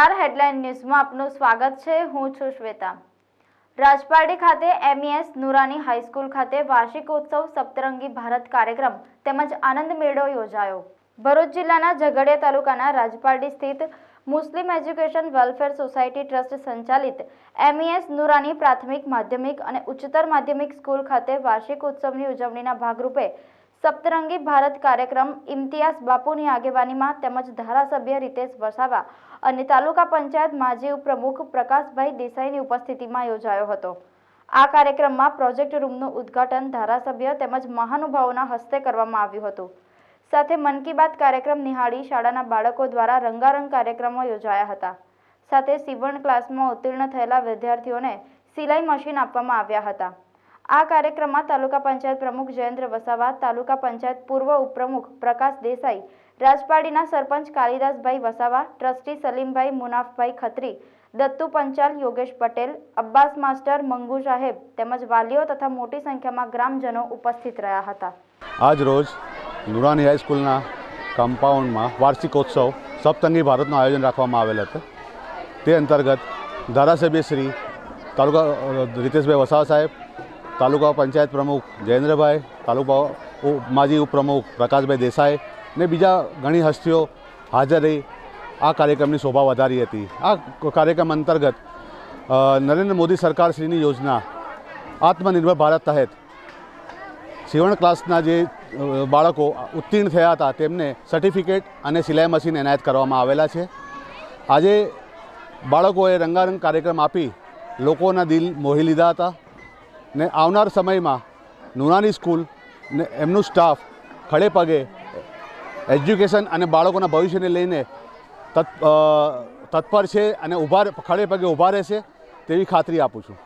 નમસ્કાર, હેડલાઇન ન્યૂઝમાં આપનું સ્વાગત છે। હું છું શ્વેતા। રાજપારડી ખાતે MES નુરાની હાઈસ્કૂલ ખાતે વાર્ષિકોત્સવ સપ્તરંગી ભારત કાર્યક્રમ તેમજ આનંદ મેળો યોજાયો। ભરૂચ જિલ્લાના ઝઘડિયા તાલુકાના રાજપારડી સ્થિત મુસ્લિમ એજ્યુકેશન વેલફેર સોસાયટી ટ્રસ્ટ સંચાલિત MES નુરાની પ્રાથમિક, માધ્યમિક અને ઉચ્ચતર માધ્યમિક સ્કૂલ ખાતે વાર્ષિકોત્સવની ઉજવણીના ભાગરૂપે સપ્તરંગી ભારત કાર્યક્રમ ઇમ્તિયાઝ બાપુની આગેવાનીમાં તેમજ ધારાસભ્ય રીતેશ વસાવા અને તાલુકા પંચાયત માજી ઉપપ્રમુખ પ્રકાશભાઈ દેસાઈની ઉપસ્થિતિમાં યોજાયો હતો। આ કાર્યક્રમમાં પ્રોજેક્ટ રૂમનું ઉદ્ઘાટન ધારાસભ્ય તેમજ મહાનુભાવોના હસ્તે કરવામાં આવ્યું હતું। સાથે મન કી બાત કાર્યક્રમ નિહાળી શાળાના બાળકો દ્વારા રંગારંગ કાર્યક્રમો યોજાયા હતા। સાથે સીવણ ક્લાસમાં ઉત્તીર્ણ થયેલા વિદ્યાર્થીઓને સિલાઈ મશીન આપવામાં આવ્યા હતા। આ કાર્યક્રમમાં તાલુકા પંચાયત પ્રમુખ જયેન્દ્ર વસાવા, તાલુકા પંચાયત પૂર્વ ઉપપ્રમુખ પ્રકાશ દેસાઈ, રાજપારડીના સરપંચ કાલિદાસભાઈ વસાવા, ટ્રસ્ટી સલીમભાઈ મુનાફભાઈ ખત્રી, દત્તુ પંચાલ, યોગેશ પટેલ, અબ્બાસ માસ્ટર, મંગુ સાહેબ તેમજ વાલીઓ તથા મોટી સંખ્યામાં ગ્રામજનો ઉપસ્થિત રહ્યા હતા। આજ રોજ નુરાની હાઈસ્કૂલના કમ્પાઉન્ડમાં વાર્ષિકોત્સવ સપ્તરંગી ભારતનું આયોજન રાખવામાં આવેલ હતું। તે અંતર્ગત ધારાસભ્ય શ્રી તાલુકા રીતેશભાઈ વસાવા સાહેબ, તાલુકા પંચાયત પ્રમુખ જયેન્દ્રભાઈ, તાલુકા માજી ઉપપ્રમુખ પ્રકાશભાઈ દેસાઈ ને બીજા ઘણી હસ્તીઓ હાજર રહી આ કાર્યક્રમની શોભા વધારી હતી। આ કાર્યક્રમ અંતર્ગત નરેન્દ્ર મોદી સરકારશ્રીની યોજના આત્મનિર્ભર ભારત તહેત સીવણ ક્લાસના જે બાળકો ઉત્તીર્ણ થયા હતા તેમને સર્ટિફિકેટ અને સિલાઈ મશીન એનાયત કરવામાં આવેલા છે। આજે બાળકોએ રંગારંગ કાર્યક્રમ આપી લોકોના દિલ મોહી લીધા હતા ને આવનાર સમયમાં નુરાની સ્કૂલ ને એમનું સ્ટાફ ખડે પગે એજ્યુકેશન અને બાળકોના ભવિષ્યને લઈને તત્પર છે અને ખડે પગે ઊભા રહેશે તેવી ખાતરી આપું છું।